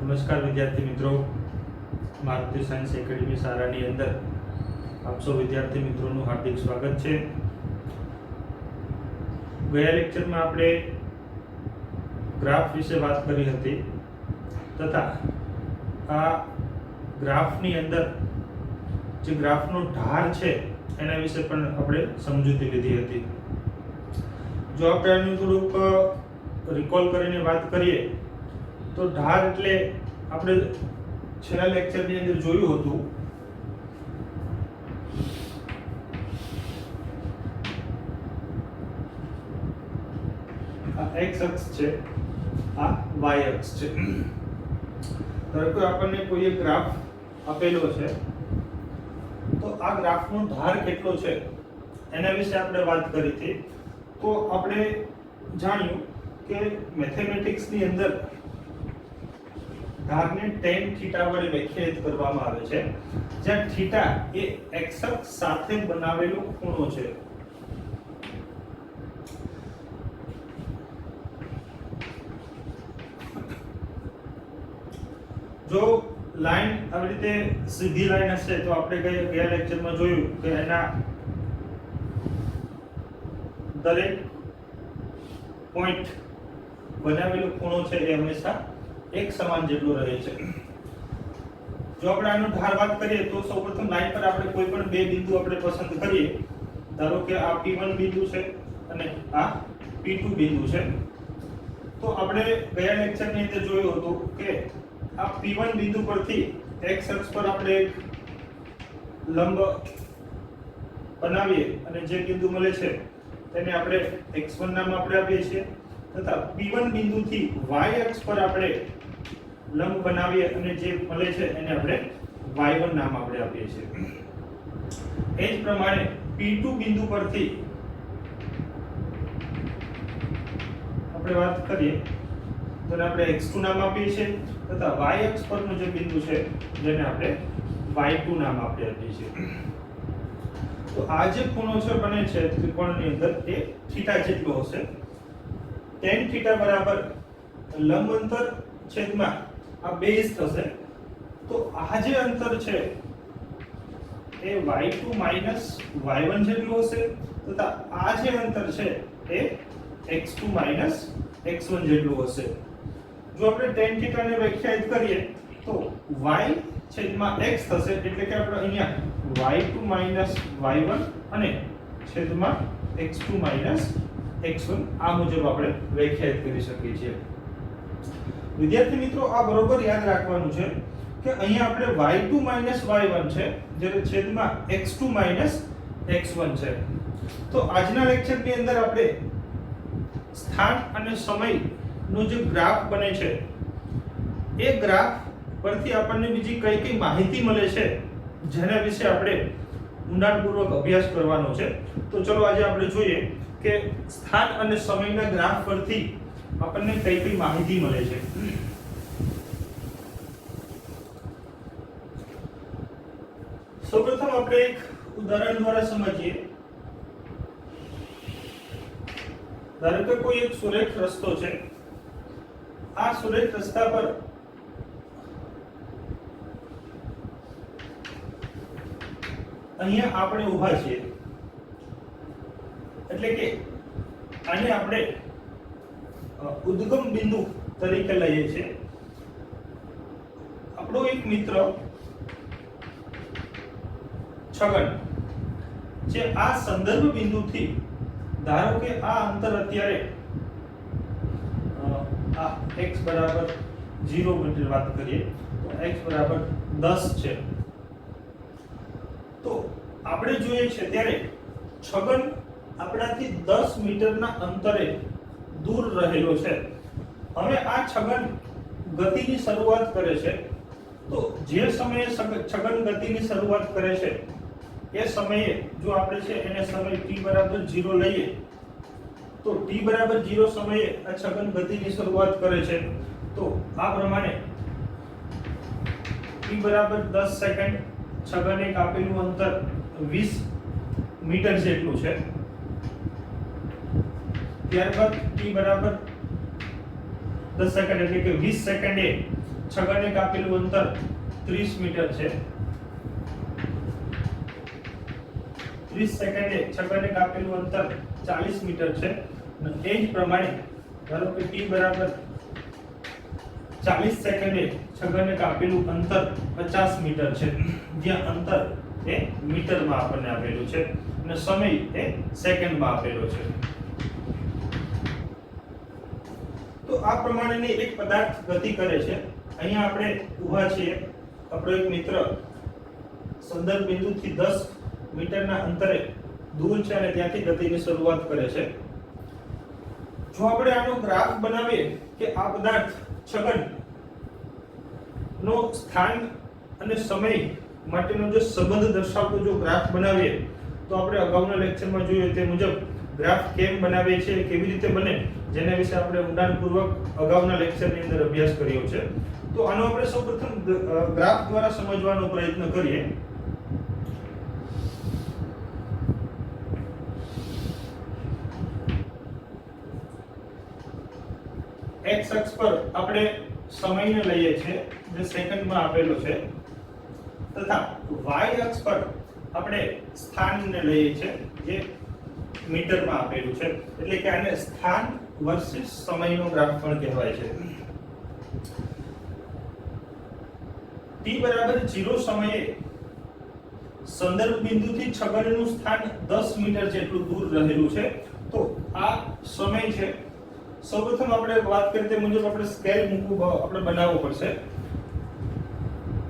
નમસ્કાર વિદ્યાર્થી મિત્રો, મારુતિ સાયન્સ એકેડમી શાળાની અંદર આપ સૌ વિદ્યાર્થી મિત્રોનું હાર્દિક સ્વાગત છે. ગયા લેક્ચરમાં આપણે ગ્રાફ વિશે વાત કરી હતી તથા આ ગ્રાફની અંદર જે ગ્રાફનો ઢાળ છે એના વિશે પણ આપણે સમજૂતી લીધી હતી. જો આપણે આનું થોડુંક રિકોલ કરીને વાત કરીએ તો ઢાળ એટલે આપણે છેલ્લા લેક્ચરની અંદર જોયું હતું આ x અક્ષ છે, આ y અક્ષ છે. ધારો કે આપણને કોઈ એક ગ્રાફ આપેલો છે તો આ ગ્રાફનો ઢાળ કેટલો છે એના વિશે આપણે વાત કરી હતી. તો આપણે જાણ્યું કે મેથેમેટિક્સની અંદર ઢાળને tan થીટા વડે વ્યાખ્યાયિત કરવામાં આવે છે, જ્યાં થીટા એ x અક્ષ સાથે બનાવેલો ખૂણો છે. જો લાઈન આવી રીતે સીધી લાઈન હશે તો આપણે ગયા લેક્ચરમાં જોયું કે એના દરેક પોઈન્ટ બનાવેલો ખૂણો છે એ હંમેશા એક સમાન જેટલો રહે છે. જો આપણે આનો ઢાળ વાત કરીએ તો સૌપ્રથમ લાઈન પર આપણે કોઈ પણ બે બિંદુ આપણે પસંદ કરીએ. ધારો કે આ P1 બિંદુ છે અને આ P2 બિંદુ છે. તો આપણે ગયા લેક્ચરની અંદર જોયું હતું કે આ P1 બિંદુ પરથી x અક્ષ પર આપણે એક લંબ બનાવીએ અને જે બિંદુ મળે છે તેને આપણે x1 નામ આપણે આપીએ છીએ, તથા P1 બિંદુથી y અક્ષ પર આપણે લંબ બનાવીએ અને જે મળે છે એને આપણે y1 નામ આપણે આપીએ છીએ. એ જ પ્રમાણે P2 બિંદુ પરથી આપણે વાત કરીએ તો આપણે x2 નામ આપીએ છીએ, તથા y અક્ષ પરનું જે બિંદુ છે જેને આપણે y2 નામ આપીએ છીએ. તો આ જે ખૂણો છે બને છે ત્રિકોણની અંદર એ થીટા જેટલો હશે. tan થીટા બરાબર લંબ અંતર છેદમાં આ બેઝ થશે. તો આ જે અંતર છે એ y2 માઈનસ y1 જેટલું હશે, તથા આ જે અંતર છે એ x2 માઈનસ x1 જેટલું હશે. જો આપણે tan થીટા ને વ્યાખ્યાયિત કરીએ તો y છેદમાં x થશે, એટલે કે આપણે અહીંયા y2 માઈનસ y1 અને છેદમાં x2 માઈનસ x1 આ મુજબ આપણે વ્યાખ્યાયિત કરી શકીએ છીએ. વિદ્યાર્થી મિત્રો, આ બરોબર યાદ રાખવાનું છે કે અહીંયા આપણે y2 માઈનસ y1 છે જ્યારે છેદમાં x2 માઈનસ x1 છે. તો આજના લેક્ચરની અંદર આપણે સ્થાન અને સમયનો જે ગ્રાફ બને છે એ ગ્રાફ પરથી આપણને બીજી કઈ કઈ માહિતી મળે છે જેના વિશે આપણે ઊંડાણપૂર્વક અભ્યાસ કરવાનો છે. તો ચલો આજે આપણે જોઈએ કે સ્થાન અને સમયના ગ્રાફ પરથી આપણને કઈ કઈ માહિતી મળે છે. સૌપ્રથમ આપણે એક ઉદાહરણ દ્વારા સમજીએ. ધારો કે કોઈ એક સુરેખ રસ્તો છે. આ સુરેખ રસ્તા પર અહીંયા આપણે ઊભા છીએ, એટલે કે આને આપણે ઉદ્ગમ બિંદુ તરીકે લઈએ છીએ. આપણો એક મિત્ર છગન જે આ સંદર્ભ બિંદુથી ધારો કે આ અંતર અત્યારે આ x બરાબર 0 માટે વાત કરીએ તો x બરાબર 10 છે. તો આપણે જોઈએ છે ત્યારે છગન આપણાથી 10 મીટરના અંતરે દૂર રહેલો છે. હવે આ છગન ગતિની શરૂઆત કરે છે. તો જે સમયે છગન ગતિની શરૂઆત કરે છે એ સમયે જો આપણે છે એને સમય t બરાબર 0 લઈએ તો t બરાબર 0 સમયે આ છગન ગતિની શરૂઆત કરે છે. તો આ પ્રમાણે t બરાબર 10 સેકન્ડ છગન એક આપેલું અંતર 20 મીટર જેટલું છે. ત્યારબાદ t બરાબર 10 સેકન્ડ એટલે કે 20 સેકન્ડે છગડને કાપેલું અંતર 30 મીટર છે, 30 સેકન્ડે છગડને કાપેલું અંતર 40 મીટર છે, અને એ જ પ્રમાણે ધારો કે t બરાબર 40 સેકન્ડે છગડને કાપેલું અંતર 50 મીટર છે, જ્યાં અંતર એ મીટરમાં આપણને આપેલું છે અને સમય એ સેકન્ડમાં આપેલો છે. તો આ પ્રમાણેની એક પદાર્થ ગતિ કરે છે. અહીંયા આપણે ઊભા છીએ, આપણો એક મિત્ર સંદર્ભ બિંદુથી 10 મીટરના અંતરે દૂર છે અને ત્યાંથી ગતિની શરૂઆત કરે છે. જો આપણે આનો ગ્રાફ બનાવીએ કે આ પદાર્થ છગડ નો સ્થાન અને સમય માટેનો જે સંબંધ દર્શાવતો જો ગ્રાફ બનાવીએ તો આપણે અગાઉના લેક્ચરમાં જોયું તે મુજબ ગ્રાફ કેમ બનાવીએ છીએ, કેવી રીતે બને, જેના વિશે આપણે ઊંડાણપૂર્વક અગાઉના લેક્ચરની અંદર અભ્યાસ કર્યો છે. તો આનો આપણે સૌપ્રથમ ગ્રાફ દ્વારા સમજવાનો પ્રયત્ન કરીએ. x અક્ષ પર આપણે સમયને લઈએ છીએ જે સેકન્ડમાં આપેલો છે, તથા y અક્ષ પર આપણે સ્થાનને લઈએ છીએ જે મીટરમાં આપેલું છે. એટલે કે આને સ્થાન વર્સિસ સમયનો ગ્રાફ પણ કહેવાય છે. t બરાબર 0 સમયે સંદર્ભ બિંદુથી છગડનું સ્થાન 10 મીટર જેટલું દૂર રહેલું છે. તો આ સમય છે. સૌપ્રથમ આપણે વાત કરીએ તે મુજબ આપણે સ્કેલ આપણે બનાવવો પડશે.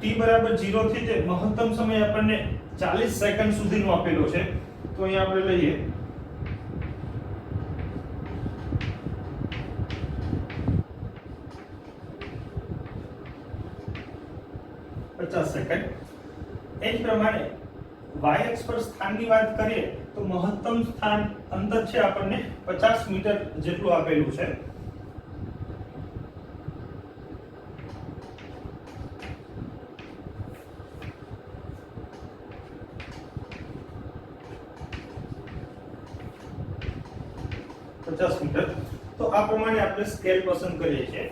t બરાબર 0 થી તે મહત્તમ સમય આપણને 40 સેકન્ડ સુધીનો આપેલો છે. તો અહીંયા આપણે લઈએ 50 સેકન્ડ. એ જ પ્રમાણે y અક્ષ પર સ્થાનની વાત કરીએ તો મહત્તમ સ્થાન અંતર છે આપણને 50 મીટર જેટલું આપેલું છે. મીટર. તો આ પ્રમાણે આપણે સ્કેલ પસંદ કરીએ છીએ.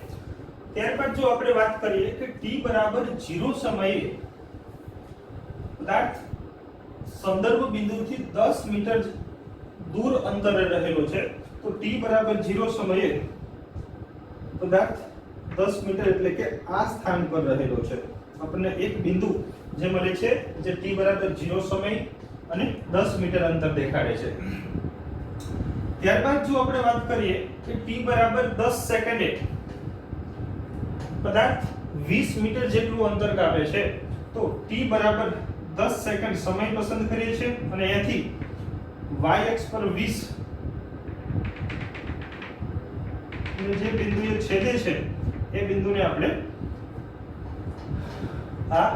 ત્યારબાદ જો આપણે વાત કરીએ કે t બરાબર 0 સમયે પદાર્થ સંદર્ભ બિંદુથી 10 મીટર દૂર અંતરે રહેલો છે. તો t બરાબર 0 સમયે પદાર્થ 10 મીટર એટલે કે આ સ્થાન પર રહેલો છે. આપણને એક બિંદુ જે મળે છે જે t બરાબર 0 સમય અને 10 મીટર અંતર દેખાડે છે. ત્યારબાદ જો આપણે વાત કરીએ કે t બરાબર 10 સેકન્ડે પદાર્થ 20 મીટર જેટલું અંતર કાપે છે. તો t બરાબર 10 સેકન્ડ સમય પસંદ કરીએ છીએ અને અહીંયાથી y અક્ષ પર 20 જે બિંદુએ છેદે છે એ બિંદુને આપણે આ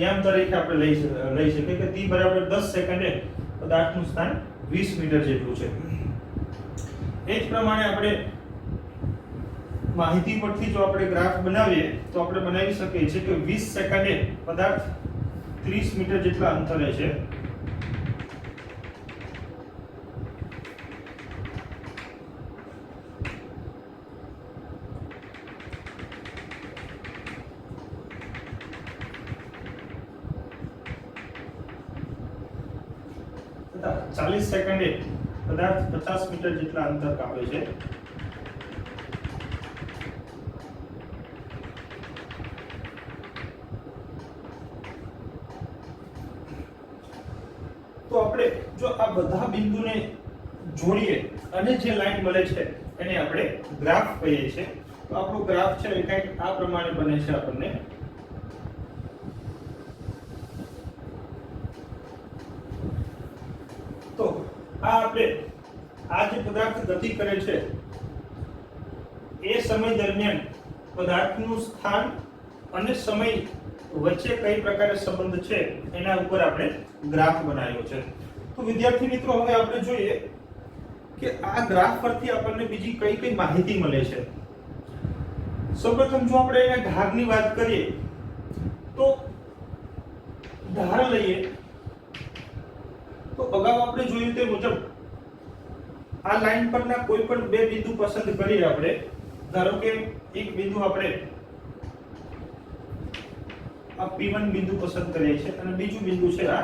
યામ તરીકે આપણે લઈ શકીએ કે t બરાબર 10 સેકન્ડે પદાર્થનું સ્થાન 20 મીટર જેટલું છે. એ જ પ્રમાણે આપણે માહિતી પરથી જો આપણે ગ્રાફ બનાવીએ તો આપણે બનાવી શકીએ છીએ કે 20 સેકન્ડે પદાર્થ 30 મીટર જેટલા અંતરે છે. તથા 40 સેકન્ડે પદાર્થ 50 મીટર જેટલા અંતર કાપે છે. તો આપણે જો આ બધા બિંદુને જોડીએ અને જે લાઈન મળે છે એને આપણે ગ્રાફ કહીએ છીએ. તો આપણો ગ્રાફ છે એ કંઈક આ પ્રમાણે બને છે. આપણને તો આપણે આ જે પદાર્થ ગતિ કરે છે એ સમય દરમિયાન પદાર્થનું સ્થાન અને સમય વચ્ચે કઈ પ્રકારે સંબંધ છે એના ઉપર આપણે ગ્રાફ બનાવ્યો છે. તો વિદ્યાર્થી મિત્રો હવે આપણે જોઈએ કે આ ગ્રાફ પરથી આપણને બીજી કઈ કઈ માહિતી મળે છે. સૌપ્રથમ જો આપણે એના ઢાળની વાત કરીએ તો ઢાળ લઈએ તો અગાઉ આપણે જોયું તે મુજબ આ લાઈન પરના કોઈ પણ બે બિંદુ પસંદ કરીએ આપણે. ધારો કે એક બિંદુ આપણે આ P1 બિંદુ પસંદ કરીએ છીએ અને બીજું બિંદુ છે આ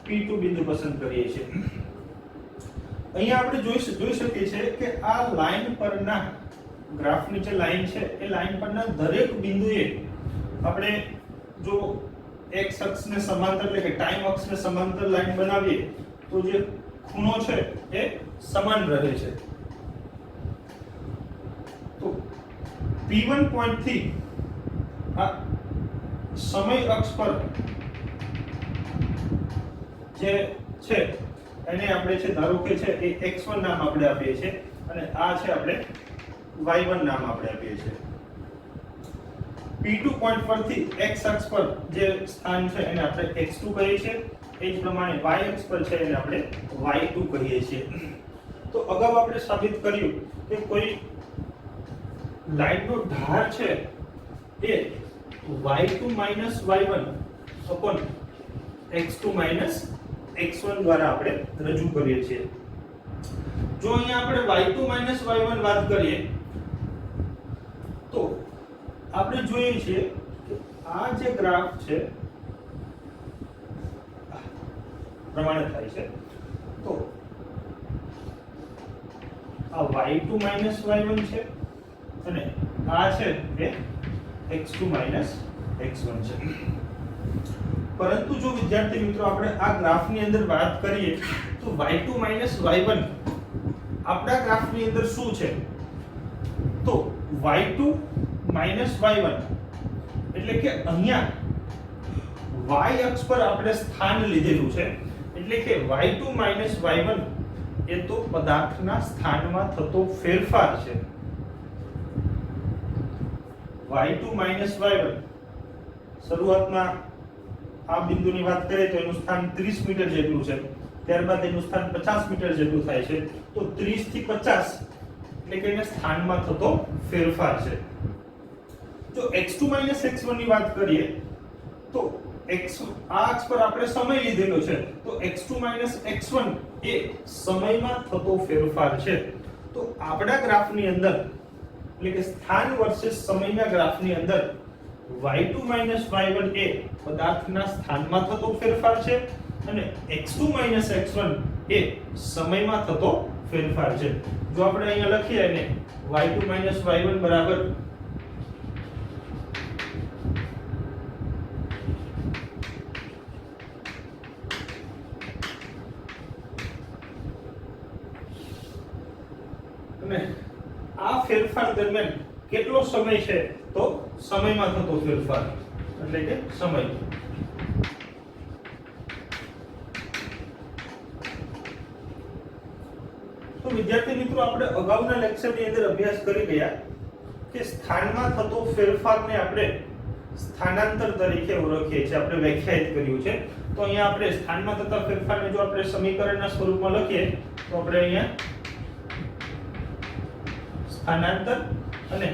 P2 બિંદુ પસંદ કરીએ છીએ. અહીંયા આપણે જોઈ શકીએ છીએ કે આ લાઈન પરના ગ્રાફની જે લાઈન છે એ લાઈન પરના દરેક બિંદુએ આપણે જો x અક્ષને સમાંતર એટલે કે ટાઈમ અક્ષને સમાંતર લાઈન બનાવીએ તો જે ખૂણો છે એ સમાન રહે છે. તો P1 પોઈન્ટ થી આ સમય અક્ષ પર જે છે એને આપણે છે ધારો કે છે એ x1 નામ આપણે આપીએ છીએ અને આ છે આપણે y1 નામ આપણે આપીએ છીએ. P2 પોઈન્ટ પરથી x અક્ષ પર જે સ્થાન છે એને આપણે x2 કહીએ છીએ. એ જ પ્રમાણે y અક્ષ પર છે એને આપણે y2 કહીએ છીએ. તો અગાઉ આપણે સાબિત કર્યું કે કોઈ લાઈનનો ધાર છે એ y2 y1 upon x2 x1 દ્વારા આપણે રજૂ કરીએ છીએ. જો અહીંયા આપણે y2 y1 વાત કરીએ તો આપણે જોઈએ છીએ કે આ જે ગ્રાફ છે પ્રમાણે થાય છે. તો આ y2 y1 છે અને આ છે એ x2 x1 છે. પરંતુ જો વિદ્યાર્થી મિત્રો આપણે આ ગ્રાફની અંદર વાત કરીએ તો y2 y1 આપણા ગ્રાફની અંદર શું છે? તો y2 y1 એટલે કે અહીંયા y અક્ષ પર આપણે સ્થાન લીધેલું છે એટલે કે y2 y1 એ તો પદાર્થના સ્થાનમાં થતો ફેરફાર છે. y2 y1 શરૂઆતમાં આ બિંદુની વાત કરીએ તો એનું સ્થાન 30 મીટર જેટલું છે, ત્યારબાદ એનું સ્થાન 50 મીટર જેટલું થાય છે. તો 30 થી 50 એટલે કે એના સ્થાનમાં થતો ફેરફાર છે. જો x2 x1 ની વાત કરીએ તો x આ અક્ષ પર આપણે સમય લીધેલો છે તો x2 x1 એ સમયમાં થતો ફેરફાર છે. તો આપણા ગ્રાફની અંદર એટલે કે સ્થાન વર્સસ સમયના ગ્રાફની અંદર y2 y1 એ પદાર્થના સ્થાનમાં થતો ફેરફાર છે અને x2 x1 એ સમયમાં થતો ફેરફાર છે. જો આપણે અહીંયા લખીએ ને y2 y1 બરાબર અને આ ફેરફાર દરમિયાન કેટલો સમય છે તો સમયમાં થતો ફેરફાર એટલે કે સમય. તો વિદ્યાર્થી મિત્રો આપણે અગાઉના લેક્ચરની અંદર અભ્યાસ કરી ગયા કે સ્થાનમાં થતો ફેરફારને આપણે સ્થાનાંતર તરીકે ઓળખીએ છીએ, આપણે વ્યાખ્યાયિત કર્યું છે. તો અહીંયા આપણે સ્થાનમાં થતા ફેરફારને જો આપણે સમીકરણના સ્વરૂપમાં લખીએ તો આપણે અહીંયા સ્થાનાંતર અને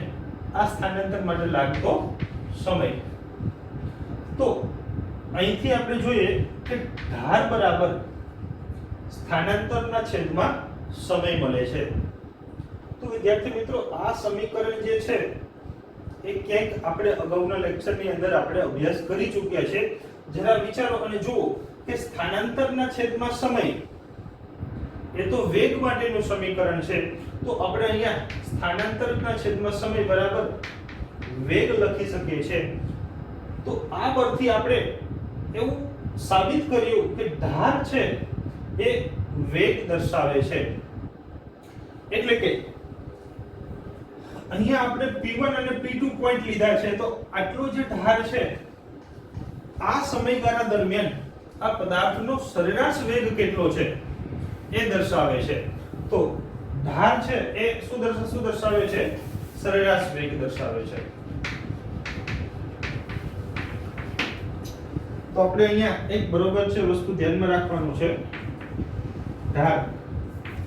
આ સ્થાનાંતર માટે લાગતો સમય. તો અહીંથી આપણે જોઈએ કે ધાર બરાબર સ્થાનાંતરના છેદમાં સમય મળે છે. તો વિદ્યાર્થી મિત્રો આ સમીકરણ જે છે એ ક્યાંક આપણે અગાઉના લેક્ચરની અંદર આપણે અભ્યાસ કરી ચૂક્યા છે. જરા વિચારો અને જુઓ કે સ્થાનાંતરના છેદમાં સમય એ તો વેગ માટેનું સમીકરણ છે. તો આપણે અહીંયા સ્થાનાંતરના છેદમાં સમય બરાબર વેગ લખી શકીએ છીએ. તો આ પરથી આપણે એવું સાબિત કર્યું કે ધાર છે એ વેગ દર્શાવે છે. એટલે કે અહીંયા આપણે P1 અને P2 પોઈન્ટ લીધા છે. તો આટલો જે ધાર છે આ સમયગાળા દરમિયાન આ પદાર્થનો સરેરાશ વેગ કેટલો છે એ દર્શાવે છે. તો ધાર છે એ શું દર્શાવે છે? સરેરાશ વેગ દર્શાવે છે. તો આપણે અહીંયા એક બરોબર છે વસ્તુ ધ્યાનમાં રાખવાનું છે. ધાર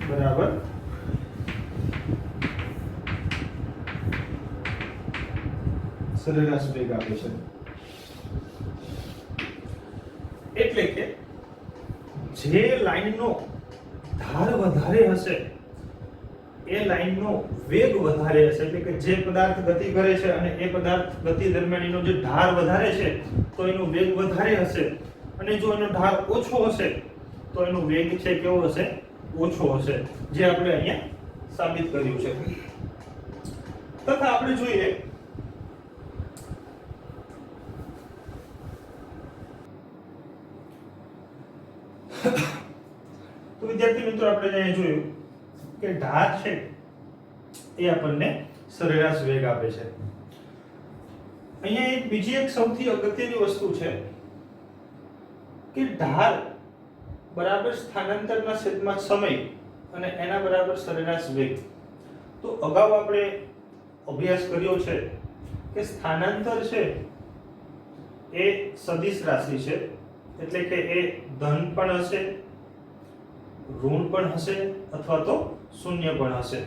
બરાબર સરેરાશ વેગ આપે છે. એટલે કે જે લાઈનનો ધાર વધારે હશે એ લાઈનનો વેગ વધારે હશે, એટલે કે જે પદાર્થ ગતિ કરે છે અને એ પદાર્થ ગતિ દરમિયાન એનો જે ઢાળ વધારે છે તો એનો વેગ વધારે હશે, અને જો એનો ઢાળ ઓછો હશે તો એનો વેગ છે કેવો હશે? ઓછો હશે, જે આપણે અહીંયા સાબિત કર્યું છે. તથા આપણે જોઈએ તો વિદ્યાર્થી મિત્રો આપણે અહીંયા જોયું કે ઢાળ છે એ આપણને સરેરાશ વેગ આપે છે. અહીંયા એક બીજી એક સૌથી અગત્યની વસ્તુ છે કે ઢાળ બરાબર સ્થાનાંતરના છેદમાં સમય અને એના બરાબર સરેરાશ વેગ. તો અગાઉ આપણે અભ્યાસ કર્યો છે કે સ્થાનાંતર છે એ સદિશ રાશિ છે, એટલે કે એ ધન પણ હશે, ઋણ પણ હશે અથવા તો શૂન્ય પણ હશે.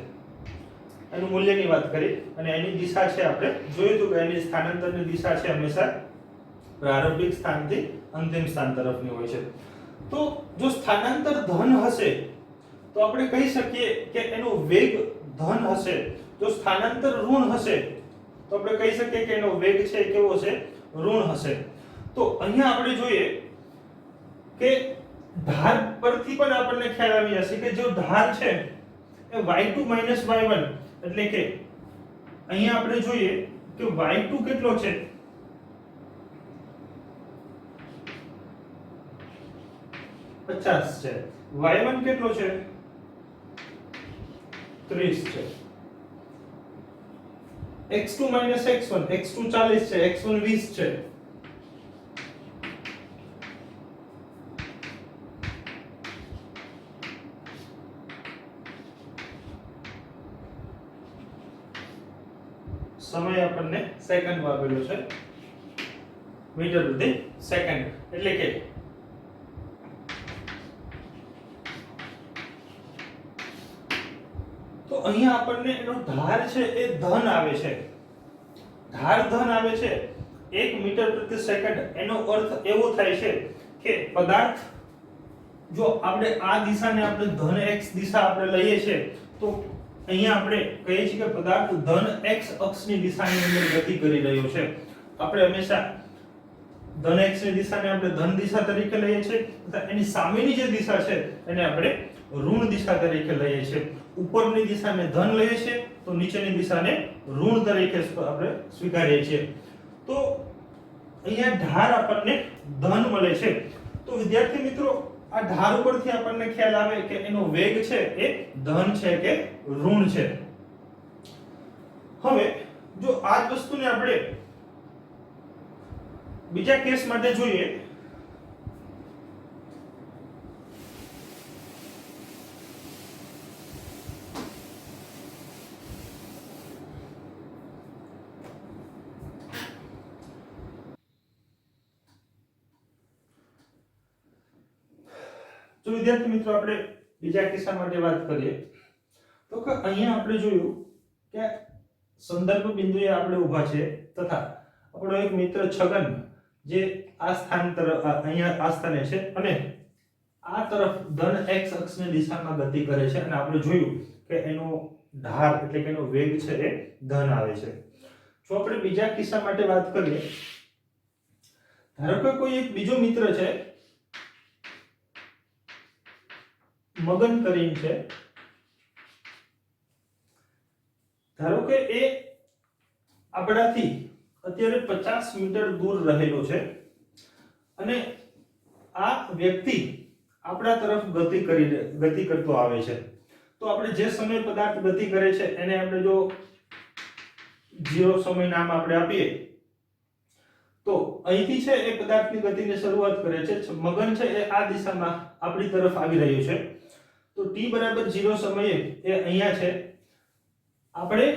એનું મૂલ્યની વાત કરી અને એની દિશા છે આપણે જોયું હતું કે એની સ્થાનાંતરની દિશા છે હંમેશા પ્રારંભિક સ્થાનથી અંતિમ સ્થાન તરફની હોય છે. તો જો સ્થાનાંતર ધન હશે તો આપણે કહી શકીએ કે એનો વેગ ધન હશે. જો સ્થાનાંતર ઋણ હશે તો આપણે કહી શકીએ કે એનો વેગ છે કેવો હશે? ઋણ હશે. તો અહીંયા આપણે જોઈએ કે ધાર પરથી પણ આપણને ખ્યાલ આવી જશે કે જો ધાર છે એ y2 y1, એટલે કે અહીંયા આપણે જોઈએ કે y2 કેટલો છે? 50 છે. y1 કેટલો છે? 30 છે. x2 x1, x2 40 છે, x1 20 છે. સમય આપણને સેકન્ડમાં આપેલો છે, મીટર પ્રતિ સેકન્ડ, એટલે કે તો અહીંયા આપણને એનો ધાર છે એ ધન આવે છે. ધાર ધન આવે છે 1 મીટર પ્રતિ સેકન્ડ. એનો અર્થ એવો થાય છે કે પદાર્થ જો આપણે આ દિશાને આપણે ધન x દિશા આપણે લઈએ છીએ તો અહીંયા આપણે કહીએ છીએ કે પદાર્થ ધન x અક્ષની દિશાની અંદર ગતિ કરી રહ્યો છે. આપણે હંમેશા ધન x ની દિશાને આપણે ધન દિશા તરીકે લઈએ છીએ તથા એની સામેની જે દિશા છે એને આપણે ઋણ દિશા તરીકે લઈએ છીએ. ઉપરની દિશાને ધન લઈએ છીએ તો નીચેની દિશાને ઋણ તરીકે આપણે સ્વીકારીએ છીએ. તો અહીંયા ઢાળ આપણને ધન મળે છે. તો વિદ્યાર્થી મિત્રો આ ઢાળ ઉપરથી આપણને ખ્યાલ આવે કે એનો વેગ છે એ ધન છે કે ઋણ છે. હવે જો આ જ વસ્તુને આપણે બીજા કેસ માટે જોઈએ તો વિદ્યાર્થી મિત્રો આપણે બીજા કિસ્સા માટે વાત કરીએ તો કે અહીંયા આપણે જોયું કે સંદર્ભ બિંદુએ આપણે ઊભા છે તથા આપણો એક મિત્ર છગન જે આ સ્થાન તરફ અહીંયા આ સ્થાને છે અને આ તરફ ધન x અક્ષની દિશામાં ગતિ કરે છે અને આપણે જોયું કે એનો ઢાળ એટલે કે એનો વેગ છે એ ધન આવે છે. જો આપણે બીજા કિસ્સા માટે વાત કરીએ, ધારો કે કોઈ એક બીજો મિત્ર છે મગન કરીને છે, ધારો કે એ આપણાથી અત્યારે 50 મીટર દૂર રહેલો છે અને આ વ્યક્તિ આપણા તરફ ગતિ કરતો આવે છે. તો આપણે જે સમય પદાર્થ ગતિ કરે છે એને આપણે જો 0 સમય નામ આપણે આપીએ તો અહીંથી છે એ પદાર્થની ગતિની શરૂઆત કરે છે. મગન છે એ આ દિશામાં આપણી તરફ આવી રહ્યું છે. તો t બરાબર 0 સમયે એ અહીંયા છે. આપણે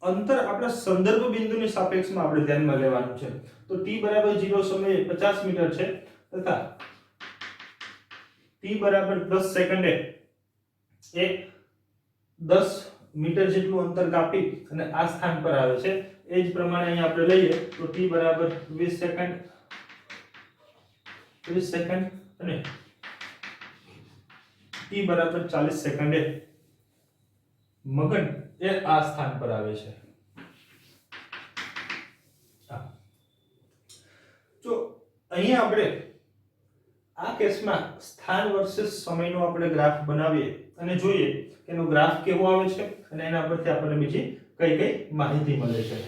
અંતર આપણા સંદર્ભ બિંદુની સાપેક્ષમાં આપણે ધ્યાનમાં લેવાનું છે. તો t બરાબર 0 સમયે 50 મીટર છે તથા t બરાબર 10 સેકન્ડે એ 10 મીટર જેટલું અંતર કાપી અને આ સ્થાન પર આવે છે. એ જ પ્રમાણે અહીંયા આપણે લઈએ તો t બરાબર 20 સેકન્ડ અને t બરાબર 40 સેકન્ડે મગન એ આ સ્થાન પર આવે છે. જો અહીંયા આપણે આ કેસમાં સ્થાન વર્સસ સમયનો આપણે ગ્રાફ બનાવીએ અને જોઈએ કે એનો ગ્રાફ કેવો આવે છે અને એના પરથી આપણને બીજી કઈ કઈ માહિતી મળે છે.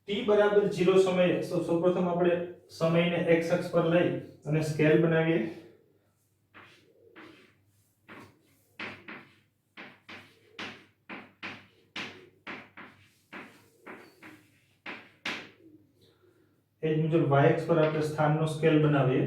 t બરાબર 0 સમયે સૌપ્રથમ આપણે સમયને x અક્ષ પર લઈ અને સ્કેલ બનાવીએ. એ જ મુજબ y અક્ષ પર આપણે સ્થાનનો સ્કેલ બનાવીએ.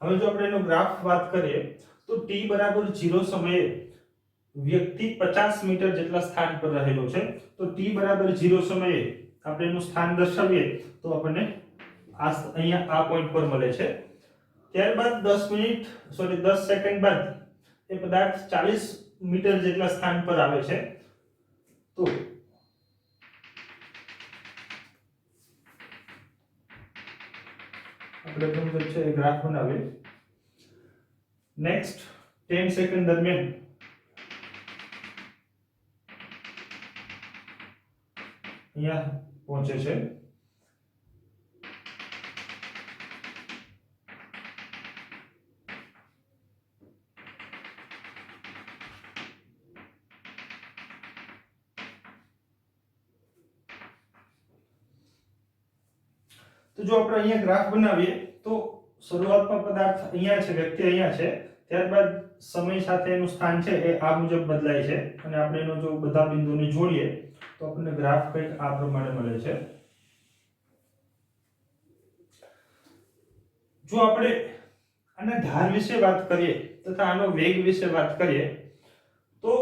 હવે જો આપણે એનો ગ્રાફ વાત કરીએ તો t બરાબર 0 સમયે વ્યક્તિ 50 મીટર જેટલા સ્થાન પર રહેલો છે. તો t બરાબર 0 સમયે આપણે એનું સ્થાન દર્શાવીએ તો આપણને અહીંયા આ પોઈન્ટ પર મળે છે. ત્યારબાદ 10 સેકન્ડ બાદ એ પદાર્થ 40 મીટર જેટલા સ્થાન પર આવે છે. તો આપણે મુજબ છે એ ગ્રાફ બનાવીએ. નેક્સ્ટ 10 સેકન્ડ દરમિયાન અહીંયા પહોંચે છે. તો જો આપણે અહીંયા ગ્રાફ બનાવીએ તો શરૂઆતમાં પદાર્થ અહીંયા છે, વ્યક્તિ અહીંયા છે, ત્યારબાદ સમય સાથે એનું સ્થાન છે એ આ મુજબ બદલાય છે અને આપણે એનો જો બધા બિંદુને જોડીએ તો આપણને ગ્રાફ કંઈક આ પ્રમાણે મળે છે. જો આપણે આના ઢાળ વિશે વાત કરીએ તથા આનો વેગ વિશે વાત કરીએ તો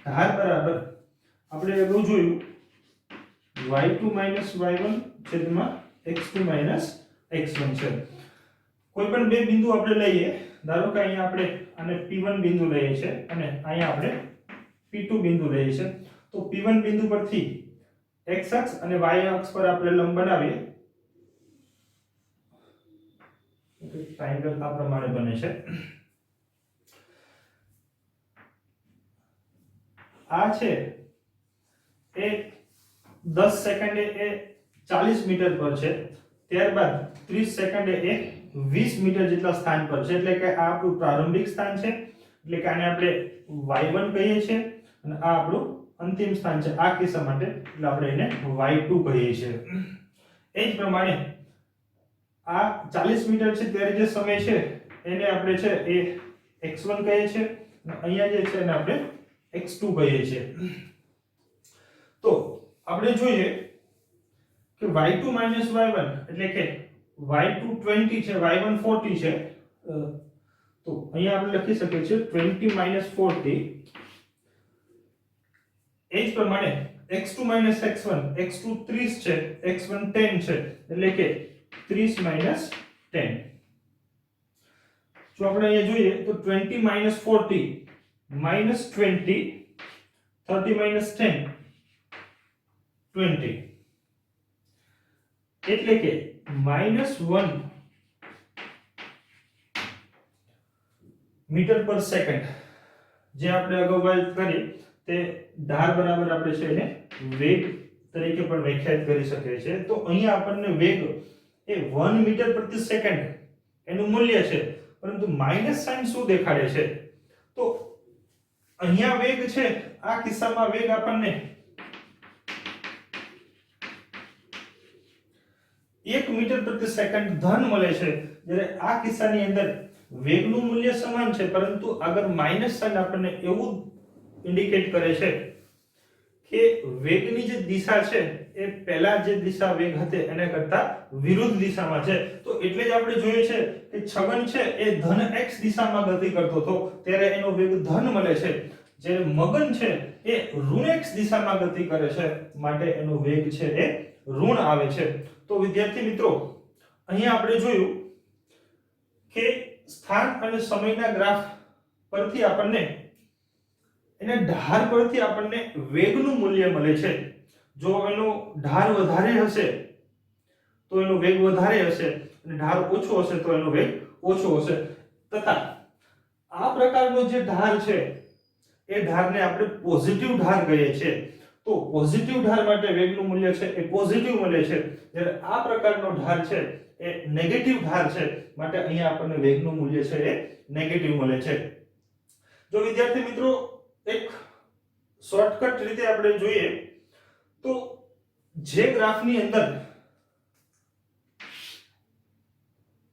ઢાળ બરાબર આપણે એવું જોયું y2 y1 છેદમાં x2 x1 છે. કોઈ પણ બે બિંદુ આપણે લઈએ, ધારો કે અહીંયા આપણે આને P1 બિંદુ લઈએ છે અને અહીંયા આપણે P2 બિંદુ લઈએ છે. તો P1 બિંદુ પરથી x અક્ષ અને y અક્ષ પર આપણે લંબ બનાવીએ. ટ્રાયેંગલ આ પ્રમાણે બને છે. આ છે એ 10 સેકન્ડે એ 40 મીટર પર છે, ત્યારબાદ 30 સેકન્ડે એ 20 મીટર જેટલા સ્થાન પર છે. એટલે કે આ આપણું પ્રારંભિક સ્થાન છે, એટલે કે આને આપણે y1 કહીએ છીએ અને આ આપણું અંતિમ સ્થાન છે આ કિસ્સા માટે, એટલે આપણે એને y2 કહીએ છીએ. એ જ પ્રમાણે આ 40 મીટર છે ત્યારે જે સમય છે એને આપણે છે એ x1 કહીએ છીએ અને અહીંયા જે છે એને આપણે x2 કહીએ છીએ. તો આપણે જોઈએ કે y2 y1 એટલે કે y2 20 છે, y1 40 છે. તો અહીંયા આપણે લખી શકીએ છીએ 20 40. એ જ પ્રમાણે x2 x1, x2 30 છે, x1 10 છે, એટલે કે 30 10. જો આપણે અહીંયા જોઈએ તો 20 40 -20, 30 10 20, એટલે કે -1 મીટર પર સેકન્ડ. જે આપણે અગાઉ વાત કરી તે ઢાળ બરાબર આપણે છે એને વેગ તરીકે પણ વ્યાખ્યાયિત કરી શકીએ છીએ. તો અહીંયા આપણને વેગ એ 1 મીટર પ્રતિ સેકન્ડ એનું મૂલ્ય છે, પરંતુ માઇનસ સાઇન શું દેખાડે છે? તો અહીંયા વેગ છે, આ કિસ્સામાં વેગ આપણને 1 મીટર પ્રતિ સેકન્ડ ધન મળે છે, જ્યારે આ કિસ્સાની અંદર વેગનું મૂલ્ય સમાન છે, પરંતુ આગળ માઇનસ સાઇન આપણને એવું ઇન્ડિકેટ કરે છે કે વેગની જે દિશા છે એ પહેલા જે દિશા વેગ હતી એના કરતા વિરુદ્ધ દિશામાં છે. તો એટલે જ આપણે જોઈએ છે કે છગન છે એ ધન x દિશામાં ગતિ કરતો હતો ત્યારે એનો વેગ ધન મળે છે, જ્યારે મગન છે એ ઋણ x દિશામાં ગતિ કરે છે માટે એનો વેગ છે એ ઋણ આવે છે. તો વિદ્યાર્થી મિત્રો અહીંયા આપણે જોયું કે સ્થાન અને સમયના ગ્રાફ પરથી આપણને એના ઢાર પરથી આપણને વેગનું મૂલ્ય મળે છે. જો એનો ઢાર વધારે હશે તો એનો વેગ વધારે હશે અને ઢાર ઓછો હશે તો એનો વેગ ઓછો હશે. તથા આ પ્રકારનો જે ઢાર છે એ ઢારને આપણે પોઝિટિવ ઢાર કહીએ છીએ. તો પોઝિટિવ ઢાર માટે વેગનું મૂલ્ય છે એ પોઝિટિવ મળે છે, જ્યારે આ પ્રકારનો ઢાર છે એ નેગેટિવ ઢાર છે, માટે અહીંયા આપણને વેગનું મૂલ્ય છે એ નેગેટિવ મળે છે. જો વિદ્યાર્થી મિત્રો એક શોર્ટકટ રીતે આપણે જોઈએ તો જે ગ્રાફની અંદર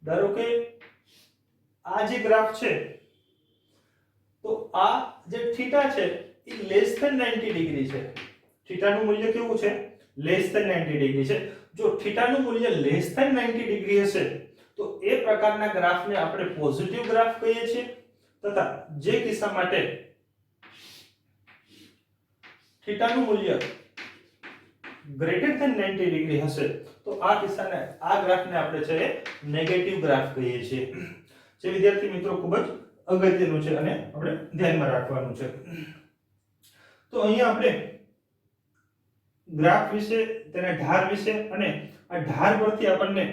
ધારો કે આ જે ગ્રાફ છે તો આ જે થીટા છે એ લેસ ધેન 90 ડિગ્રી છે. થીટાનું મૂલ્ય કેવું છે? લેસ ધેન 90 ડિગ્રી છે. જો થીટાનું મૂલ્ય લેસ ધેન 90 ડિગ્રી હશે તો એ પ્રકારના ગ્રાફને આપણે પોઝિટિવ ગ્રાફ કહીએ છીએ, તથા જે કિસ્સા માટે થીટાનું મૂલ્ય ગ્રેટર ધેન 90 ડિગ્રી હશે તો આ કિસ્સાને આ ગ્રાફને આપણે છે નેગેટિવ ગ્રાફ કહીએ છીએ. જે વિદ્યાર્થી મિત્રો ખૂબ જ અગત્યનું છે અને આપણે ધ્યાનમાં રાખવાનું છે. તો અહીંયા આપણે ગ્રાફ વિશે, તેના ઢાર વિશે અને આ ઢાર પરથી આપણને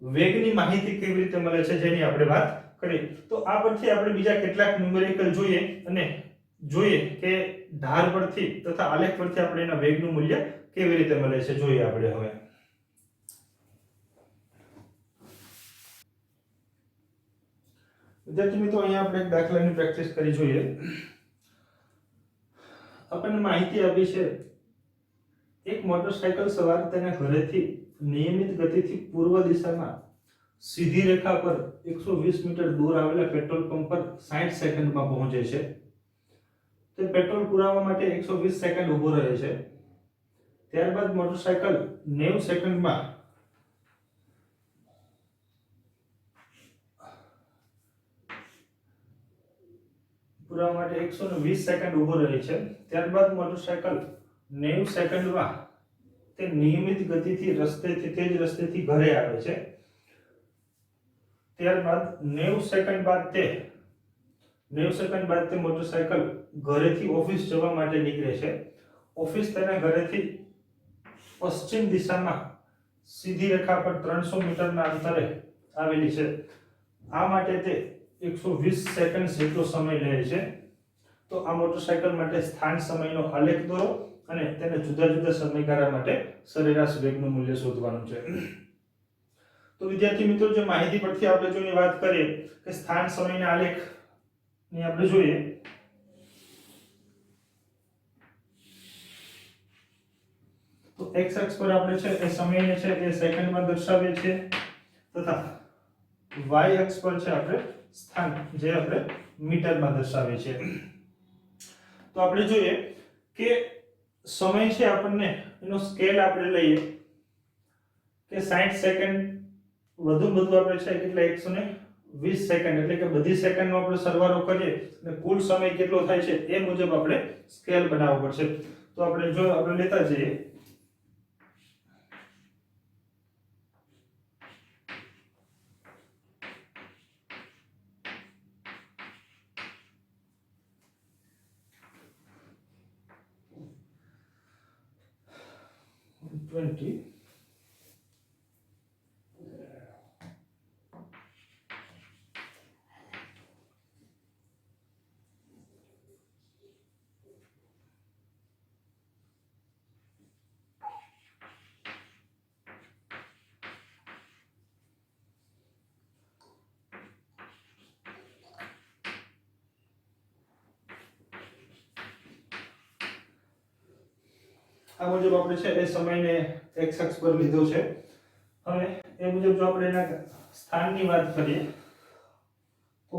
વેગની માહિતી કેવી રીતે મળે છે જેની આપણે વાત કરી. તો આ પરથી આપણે બીજા કેટલાક ન્યુમેરિકલ જોઈએ અને જોઈએ કે ઢાર પરથી તથા આલેખ પરથી આપણે એના વેગનું મૂલ્ય કેવી રીતે મળે છે જોઈએ આપણે હવે. વિદ્યાર્થી મિત્રો અહીંયા આપણે એક દાખલાની પ્રેક્ટિસ કરી જોઈએ. આપણને માહિતી આપી છે એક મોટરસાયકલ સવાર તેના ઘરેથી નિયમિત ગતિથી પૂર્વ દિશામાં સીધી રેખા પર 120 મીટર દૂર આવેલા પેટ્રોલ પંપ પર 60 સેકન્ડમાં પહોંચે છે. તે પેટ્રોલ પુરાવવા માટે 120 સેકન્ડ ઊભો રહે છે. ત્યારબાદ મોટરસાયકલ 90 સેકન્ડમાં પુરાવવા માટે 120 સેકન્ડ ઊભો રહે છે. ત્યારબાદ મોટરસાયકલ 90 સેકન્ડમાં તે નિયમિત ગતિથી તે જ રસ્તેથી ઘરે આવે છે. ત્યારબાદ 90 સેકન્ડ બાદ તે મોટરસાયકલ ઘરેથી ઓફિસ જવા માટે નીકળે છે. ઓફિસ તેના ઘરેથી પશ્ચિમ દિશામાં સીધી રેખા પર 300 મીટરના અંતરે આવેલી છે. આ માટે તે 120 સેકન્ડ જેટલો સમય લે છે. તો આ મોટરસાયકલ માટે સ્થાન સમયનો આલેખ દોરો અને તેને જુદા જુદા સમયગાળા માટે સરેરાશ વેગનું મૂલ્ય શોધવાનું છે. તો વિદ્યાર્થી મિત્રો જે માહિતી પરથી આપણે જોની વાત કરીએ કે સ્થાન સમયના આલેખ ની આપણે જોઈએ તો x અક્ષ પર આપણે છે એ સમયને છે એ સેકન્ડમાં દર્શાવીએ છીએ, તથા y અક્ષ પર છે આપણે સ્થાન જે આપણે મીટરમાં દર્શાવીએ છીએ. તો આપણે જોઈએ કે સમય છે આપણને એનો સ્કેલ આપણે લઈએ કે 60 સેકન્ડ વધુ આપણે છે કેટલા 120 સેકન્ડ, એટલે કે બધી સેકન્ડનો આપણે સરવાળો કરીએ અને કુલ સમય કેટલો થાય છે એ મુજબ આપણે સ્કેલ બનાવવો પડશે. તો આપણે જો આપણે લેતા જઈએ આ મુજબ આપણે છે એ સમયને x અક્ષ પર લીધો છે. હવે એ મુજબ જો આપણે એના સ્થાનની વાત કરીએ તો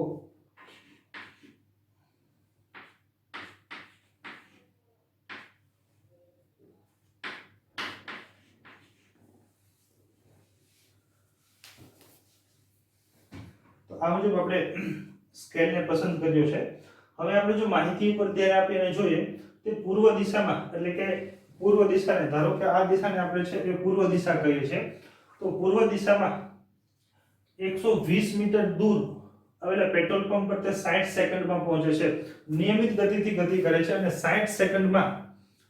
આ મુજબ આપણે સ્કેલને પસંદ કર્યો છે. હવે આપણે જો માહિતી પર ધ્યાન આપીને જોઈએ તે પૂર્વ દિશામાં એટલે કે પૂર્વ દિશાને, ધારો કે આ દિશાને આપણે છે એ પૂર્વ દિશા કહીએ છીએ, તો પૂર્વ દિશામાં 120 મીટર દૂર આવેલા પેટ્રોલ પંપ પર તે 60 સેકન્ડમાં પહોંચે છે, નિયમિત ગતિથી ગતિ કરે છે અને 60 સેકન્ડમાં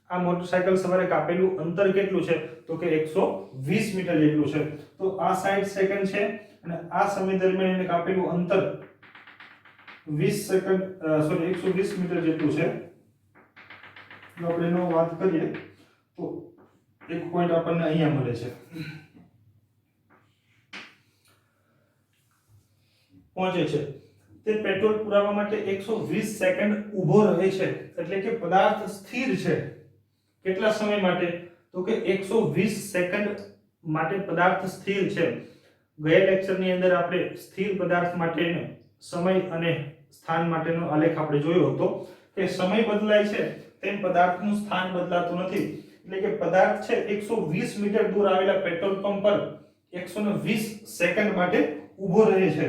આ મોટરસાયકલ સવારે કાપેલું અંતર કેટલું છે તો કે 120 મીટર જેટલું છે। તો આ 60 સેકન્ડ છે અને આ સમય દરમિયાન એને કાપેલું અંતર 120 મીટર જેટલું છે। જો આપણે એનો વાત કરીએ તો એક પોઈન્ટ આપણને અહીંયા મળે છે, પહોંચે છે। તે પેટ્રોલ પુરાવા માટે 120 સેકન્ડ ઊભો રહે છે, એટલે કે પદાર્થ સ્થિર છે। કેટલા સમય માટે તો કે 120 સેકન્ડ માટે પદાર્થ સ્થિર છે। ગયા લેક્ચરની અંદર આપણે સ્થિર પદાર્થ માટેનો સમય અને સ્થાન માટેનો આલેખ આપણે જોયો હતો કે સમય બદલાય છે તેમ પદાર્થનું સ્થાન બદલાતું નથી, એટલે કે પદાર્થ છે 120 મીટર દૂર આવેલા પેટ્રોલ પંપ પર 120 સેકન્ડ માટે ઊભો રહે છે।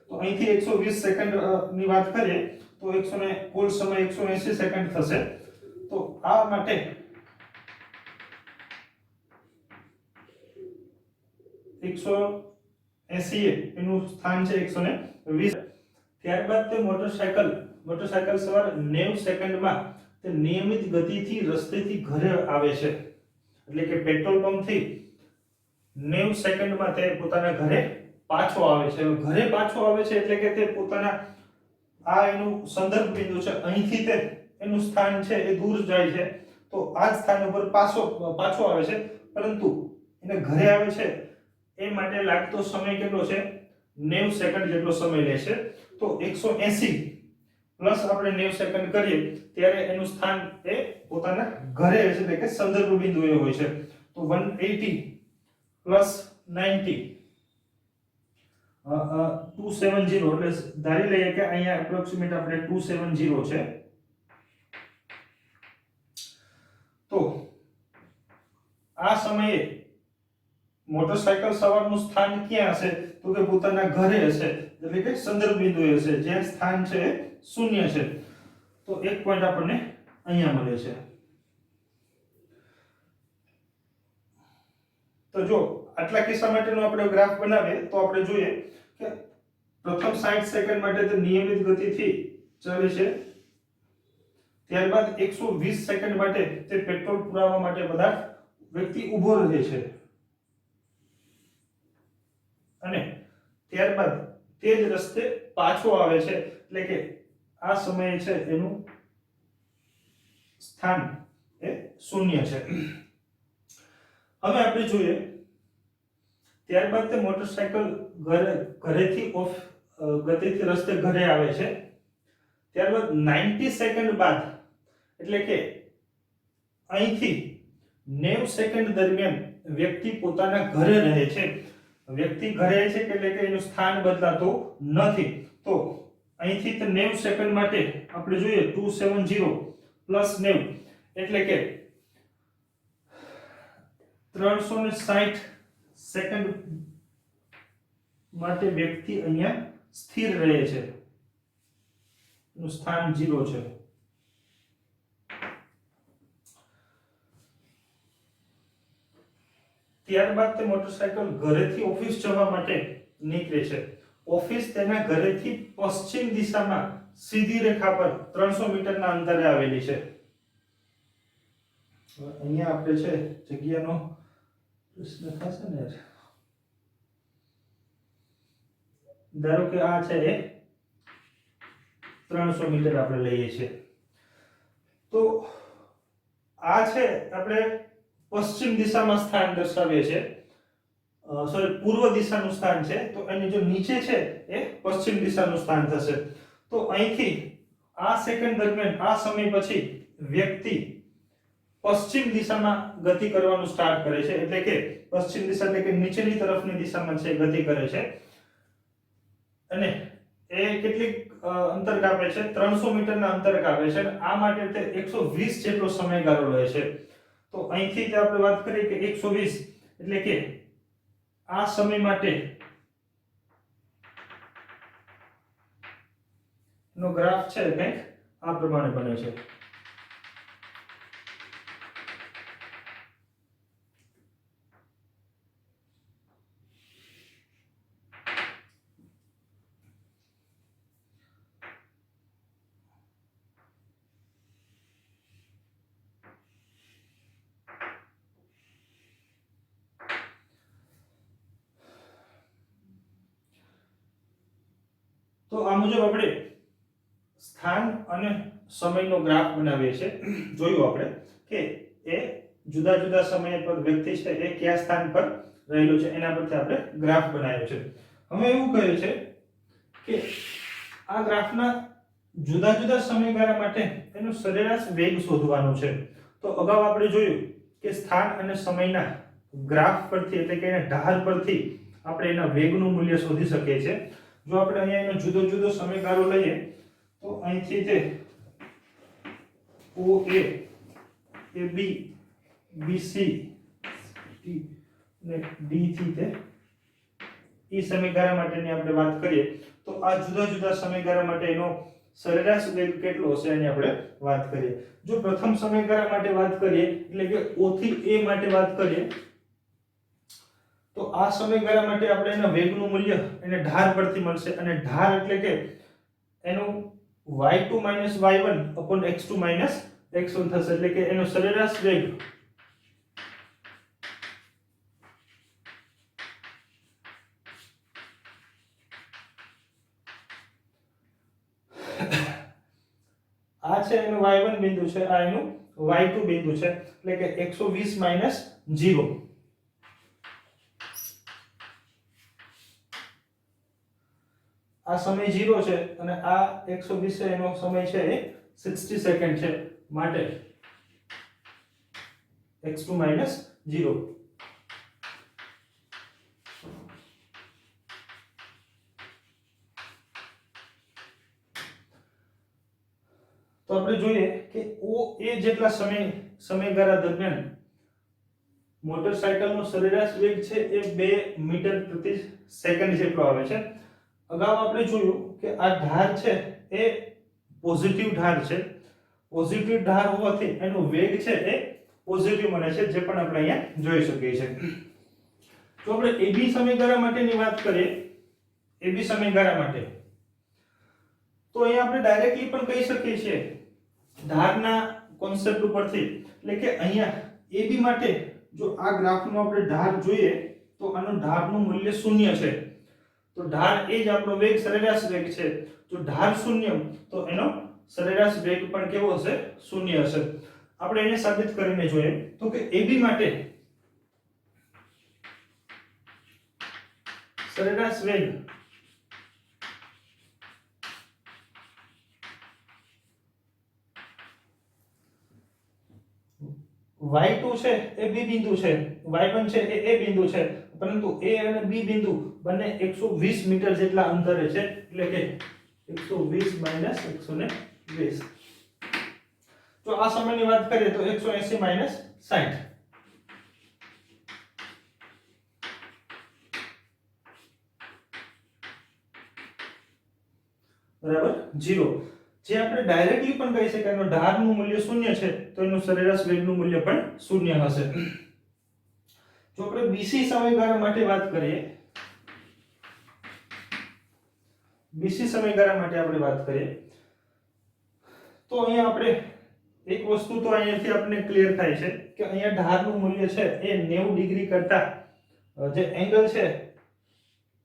તો અહીંથી 120 સેકન્ડ ની વાત કરીએ તો 100 ને કુલ સમય 180 સેકન્ડ થશે। તો આ માટે એકસો એસી એનું સ્થાન છે 120। ત્યારબાદ તે મોટરસાયકલ સવાર 90 સેકન્ડમાં તે નિયમિત ગતિથી રસ્તેથી ઘરે આવે છે, એટલે કે પેટ્રોલ પંપ થી 90 સેકન્ડમાં તે પોતાના ઘરે પાછો આવે છે। ઘરે પાછો આવે છે એટલે કે તે પોતાના આ એનું સંદર્ભ બિંદુ છે, અહીંથી તે એનું સ્થાન છે એ દૂર જાય છે, તો આ સ્થાન ઉપર પાછો આવે છે, પરંતુ એને ઘરે આવે છે એ માટે લાગતો સમય કેટલો છે 90 સેકન્ડ જેટલો સમય લેશે। તો 180 પ્લસ આપણે 90 સેકન્ડ કરીએ ત્યારે એનું સ્થાન એ પોતાના ઘરે છે, એટલે કે સંદર્ભ બિંદુ એ હોય છે। તો 180 પ્લસ 90 270, એટલે ધારી લઈએ કે અહીંયા એપ્રોક્સિમેટ આપણે 270 છે। તો આ સમયે મોટરસાયકલ સવારનું સ્થાન ક્યાં હશે તો કે પોતાના ઘરે હશે, એટલે કે સંદર્ભ બિંદુએ હશે, જ્યાં સ્થાન છે એ શૂન્ય છે। તો એક પોઈન્ટ આપણને અહીંયા મળે છે। તો જો આટલા કિસ્સા માટેનો આપણે ગ્રાફ બનાવીએ તો આપણે જોઈએ કે પ્રથમ 60 સેકન્ડ માટે તે નિયમિત ગતિથી ચાલે છે, ત્યારબાદ 120 સેકન્ડ માટે તે પેટ્રોલ પુરાવા માટે પદાર્થ વ્યક્તિ ઊભો રહે છે અને ત્યારબાદ તે જ રસ્તે પાછો આવે છે, એટલે કે આ સમયે છે એનું સ્થાન એ શૂન્ય છે। હવે આપણે જોઈએ ત્યારબાદ તે મોટરસાયકલ ઘરેથી ગતિથી રસ્તે ઘરે આવે છે, ત્યારબાદ 90 સેકન્ડ બાદ, એટલે કે અહીંથી 90 સેકન્ડ દરમિયાન વ્યક્તિ પોતાના ઘરે રહે છે। વ્યક્તિ ઘરે છે એટલે કે એનું સ્થાન બદલાતું નથી, તો અહીંથી તે 90 સેકન્ડ માટે આપણે જોઈએ 270 પ્લસ 90 એટલે કે 360 સેકન્ડ માટે વ્યક્તિ અહીંયા સ્થિર રહે છે, એનું સ્થાન 0 છે। ત્યારબાદ તે મોટરસાયકલ ઘરેથી ઓફિસ જવા માટે નીકળે છે। ઓફિસ તેના ઘરેથી પશ્ચિમ દિશામાં સીધી રેખા પર 300 મીટરના અંતરે આવેલી છે। અહીંયા આપણે છે જગ્યાનો પ્રશ્ન થશે ને, ધારો કે આ છે એ 300 મીટર આપણે લઈએ છીએ, તો આ છે આપણે પશ્ચિમ દિશામાં સ્થાન દર્શાવીએ છે, પૂર્વ દિશાનું સ્થાન છે, તો એની જો નીચે છે એ પશ્ચિમ દિશાનું સ્થાન થશે। તો અહીંથી આ સેકન્ડ દરમિયાન આ સમય પછી વ્યક્તિ પશ્ચિમ દિશામાં ગતિ કરવાનું સ્ટાર્ટ કરે છે, એટલે કે પશ્ચિમ દિશા એટલે કે નીચેની તરફની દિશામાં છે ગતિ કરે છે અને એ કેટલીક અંતર કાપે છે 300 મીટરના અંતર કાપે છે અને આ માટે તે 120 જેટલો સમયગાળો લે છે। તો અહીંથી આપણે વાત કરીએ કે 120 એટલે કે આ સમય માટે નો ગ્રાફ છે કંઈક આ પ્રમાણે બને છે। તો આ મુજબ આપણે સ્થાન અને સમયનો ગ્રાફ બનાવીએ છીએ. જોયું આપણે કે એ જુદા જુદા સમય પર વ્યક્તિ છે એ કયા સ્થાન પર રહેલો છે એના પરથી આપણે ગ્રાફ બનાવ્યો છે. હવે એવું કહે છે કે આ ગ્રાફના જુદા જુદા સમયગાળા માટે એનો સરેરાશ વેગ શોધવાનો છે. તો અગાઉ આપણે જોયું કે સ્થાન અને સમયના ગ્રાફ પરથી એટલે કે એના ઢાળ પરથી આપણે એના વેગનું મૂલ્ય શોધી શકીએ છીએ. જો આપણે અહીંયા એનો જુદો જુદો સમયગાળો લઈએ તો અહીંથી તે OA AB BC ને D થી તે એ સમયગાળા માટેની આપણે વાત કરીએ તો આ જુદા જુદા સમયગાળા માટે એનો સરેરાશ વેગ કેટલો હશે એની આપણે વાત કરીએ. જો પ્રથમ સમયગાળા માટે વાત કરીએ એટલે કે O થી A માટે વાત કરીએ તો આ સમયગાળા માટે આપણે એના વેગનું મૂલ્ય એને ઢાળ પરથી મળશે અને ઢાળ એટલે કે એનું y2 y1 x2 x1 થશે એટલે કે એનો સરેરાશ વેગ આ છે એનું y1 બિંદુ છે, આ એનું y2 બિંદુ છે એટલે કે 120 0. આ સમય 0 છે અને આ 120 છે એનો સમય છે એ 60 સેકન્ડ છે માટે x2 0. તો આપણે જોઈએ કે OA જેટલા સમયગાળા દરમિયાન મોટરસાયકલનો સરેરાશ વેગ છે એ 2 મીટર પ્રતિ સેકન્ડ જેટલો આવે છે. અગાઉ આપણે જોયું કે આ ઢાળ છે એ પોઝિટિવ ઢાળ છે. પોઝિટિવ ઢાળ હોવાથી એનો વેગ છે એ પોઝિટિવ મળે છે, જે પણ આપણે અહીંયા જોઈ શકીએ છીએ. જો આપણે AB સમયગાળા માટેની વાત કરીએ, AB સમયગાળા માટે તો અહીંયા આપણે ડાયરેક્ટલી પણ કહી શકીએ છીએ ઢાળના કોન્સેપ્ટ ઉપરથી, એટલે કે અહીંયા AB માટે જો આ ગ્રાફનો આપણે ઢાળ જોઈએ તો આનું ઢાળનું મૂલ્ય 0 છે. તો ઢાળ એ જ આપણો વેગ સરેરાશ વેગ છે. જો ઢાળ 0 તો એનો સરેરાશ વેગ પણ કેવો હશે? 0 હશે. આપણે એને સાબિત કરીને જોઈએ તો કે AB માટે સરેરાશ વેગ y2 છે એ B બિંદુ છે, y1 છે એ A બિંદુ છે, પરંતુ A અને B બિંદુ બંને 120 મીટર જેટલા અંતરે છે એટલે કે 120 120. જો આ સમયની વાત કરીએ તો 180 60 બરાબર 0. જે આપણે ડાયરેક્ટલી પણ કહી શકાય એનો ઢાળનું મૂલ્ય 0 છે તો એનું સરેરાશ વેગનું મૂલ્ય પણ 0 હશે. જો આપણે BC સમયગાળા માટે વાત કરીએ, BC સમયગાળા માટે આપણે વાત કરીએ તો અહીંયા આપણે એક વસ્તુ તો અહીંયાથી આપણને ક્લિયર થાય છે કે અહીંયા ઢાળનું મૂલ્ય છે એ 90 ડિગ્રી કરતા જે એંગલ છે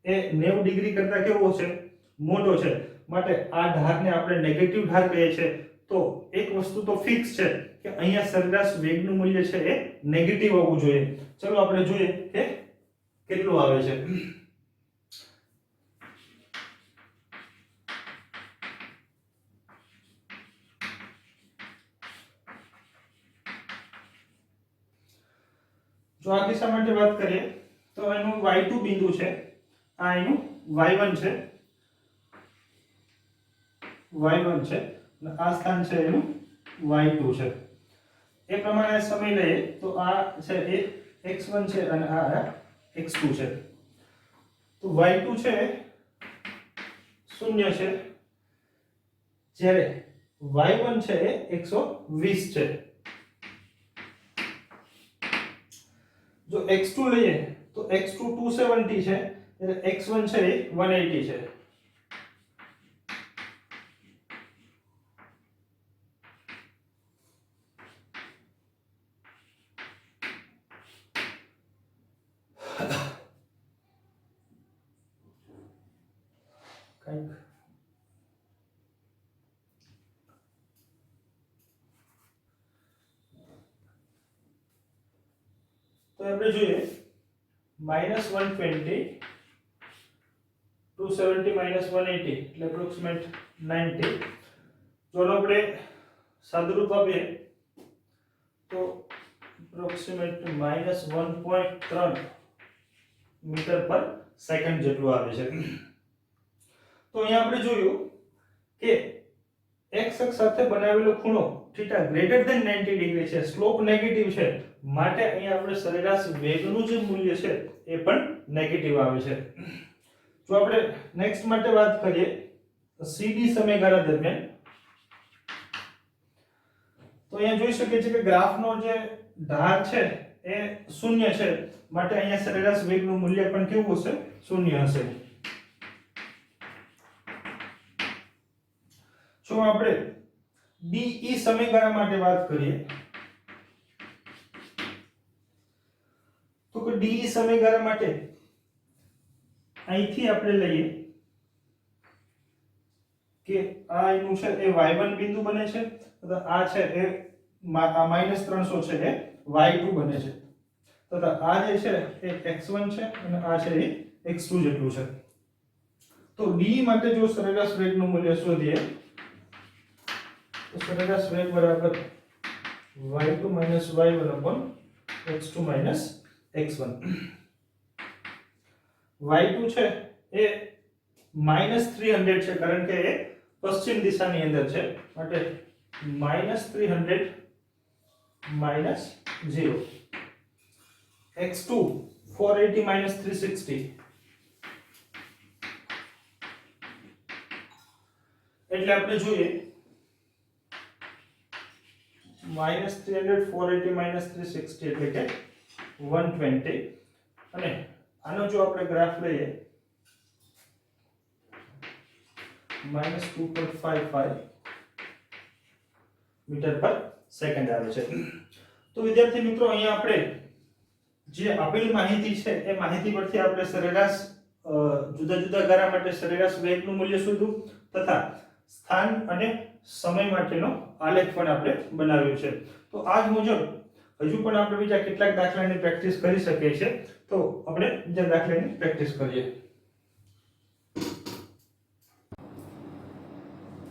એ 90 ડિગ્રી કરતા કેવો છે? મોટો છે. માટે આ ઢાળને આપણે નેગેટિવ ઢાળ કહીએ છીએ. તો એક વસ્તુ તો ફિક્સ છે કે અહીંયા સરેરાશ વેગનું મૂલ્ય છે એ નેગેટિવ આવવું જોઈએ. ચલો આપણે જોઈએ કે કેટલું આવે છે. જો આ કિસ્સા માટે વાત કરીએ તો એનું y2 બિંદુ છે, આ એનું y1 છે, y1 છે અને આ સ્થાન છે એનું y2 છે. એ પ્રમાણે સમય લઈએ તો આ છે એ x1 છે અને આ x2 છે. તો y2 છે 0 છે જ્યારે y1 છે એ 120 છે. જો x2 લઈએ તો x2 270 છે ત્યારે x1 છે એ 180 છે. તો આપણે જોઈએ -120 270 -180 એટલે એપ્રોક્સિમેટ 90. જો આપણે સાદુરૂપ આપીએ તો એપ્રોક્સિમેટ -1.3 મીટર પર સેકન્ડ જેટલું આવે છે. તો અહીંયા આપણે જોયું કે x અક્ષ સાથે બનાવેલો ખૂણો થીટા ગ્રેટર ધેન 90 ડિગ્રી છે, સ્લોપ નેગેટિવ છે, માટે અહીંયા આપણે સરેરાશ વેગનું જે મૂલ્ય છે એ પણ નેગેટિવ આવે છે. જો આપણે નેક્સ્ટ માટે વાત કરીએ CD સમયગાળા દરમિયાન, તો અહીંયા જોઈ શકીએ છીએ કે ગ્રાફનો જે ઢાળ છે એ શૂન્ય છે, માટે અહીંયા સરેરાશ વેગનું મૂલ્ય પણ કેવું હશે? શૂન્ય હશે. જો આપણે DE સમયગાળા માટે વાત કરીએ તો કે DE સમયગાળા માટે અહીંથી આપણે લઈએ કે આ એનું છે એ y1 બિંદુ બને છે, તથા આ છે એ -300 છે એ y2 બને છે, તથા આ જે છે એ x1 છે અને આ છે એ x2 જેટલું છે. તો D માટે જો સરેરાશ વેગનું મૂલ્ય શોધીએ તો સરેરાશ વેગ બરાબર y2 - y1 x2 - x1. y2 છે એ -300 છે, કારણ કે એ પશ્ચિમ દિશાની અંદર છે, માટે -300 - 0. x2 480 - 360 એટલે આપણે જોઈએ -300 480 - 360 એટલે કે 120. અને આનો જો આપણે ગ્રાફ લઈએ -2.55 મીટર પર સેકન્ડ આવે છે. તો વિદ્યાર્થી મિત્રો, અહીંયા આપણે જે આપેલી માહિતી છે એ માહિતી પરથી આપણે સરેરાશ જુદા જુદા ગાળા માટે સરેરાશ વેગનું મૂલ્ય શોધવું તથા સ્થાન અને સમય માટેનો આલેખ પણ આપણે બનાવ્યો છે. તો આજ મુજબ હજુ પણ આપણે બીજા કેટલાક દાખલાની પ્રેક્ટિસ કરી શકીએ છીએ. તો આપણે બીજા દાખલાની પ્રેક્ટિસ કરીએ.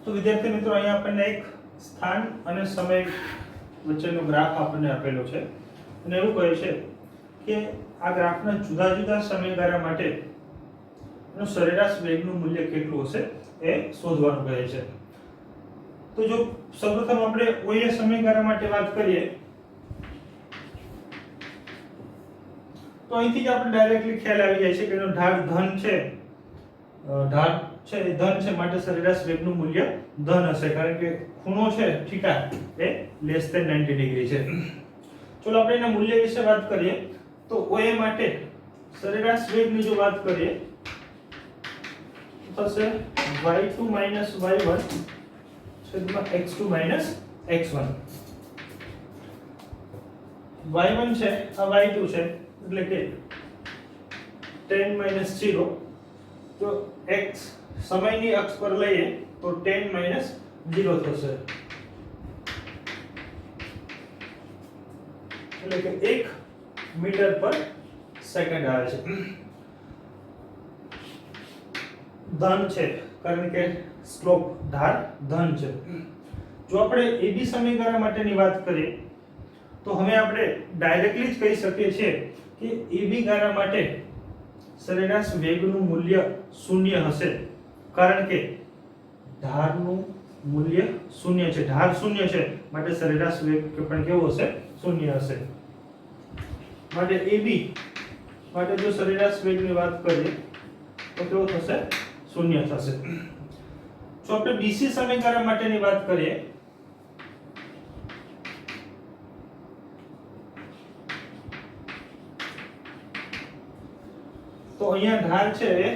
તો વિદ્યાર્થી મિત્રો, અહીંયા આપણને એક સ્થાન અને સમય વચ્ચેનો ગ્રાફ આપણને આપેલો છે અને એવું કહે છે કે આ ગ્રાફના જુદા જુદા સમયગાળા માટે નું સરેરાશ વેગનું મૂલ્ય કેટલું હશે એ શોધવાનું કહે છે. તો જો સૌપ્રથમ આપણે OA સમયગાળા માટે વાત કરીએ તો અહીંથી જ આપણે ડાયરેક્ટલી ખ્યાલ આવી જાય છે કે એનો ઢાળ ધન છે, ઢાળ છે એ ધન છે, માટે સરેરાશ વેગનું મૂલ્ય ધન હશે, કારણ કે ખૂણો છે થીટા એ <90 ડિગ્રી છે. ચલો આપણે એના મૂલ્ય વિશે વાત કરીએ તો OA માટે સરેરાશ વેગની જો વાત કરીએ તો થશે y2 - y1 છેદમાં x2 - x1. y1 છે આ y2 છે એટલે કે 10 - 0. જો x સમયની અક્ષ પર લઈએ તો 10 - 0 થશે, એટલે કે 1 મીટર પર સેકન્ડ આવે છે. ધન છે કારણ કે સ્લોપ ઢાળ ધન છે. જો આપણે AB સમયગાળા માટેની વાત કરીએ તો હવે આપણે ડાયરેક્ટલી જ કહી શકીએ છીએ કે AB ગાળા માટે સરેરાશ વેગનું મૂલ્ય શૂન્ય હશે, કારણ કે ઢાળનું મૂલ્ય શૂન્ય છે, ઢાળ શૂન્ય છે, માટે સરેરાશ વેગ પણ કેવો હશે? શૂન્ય હશે. માટે AB માટે જો સરેરાશ વેગની વાત કરીએ તો કેવો થશે? શૂન્ય થશે. જો આપણે BC સમયગાળા માટેની વાત કરીએ તો અહીંયા ઢાળ છે એ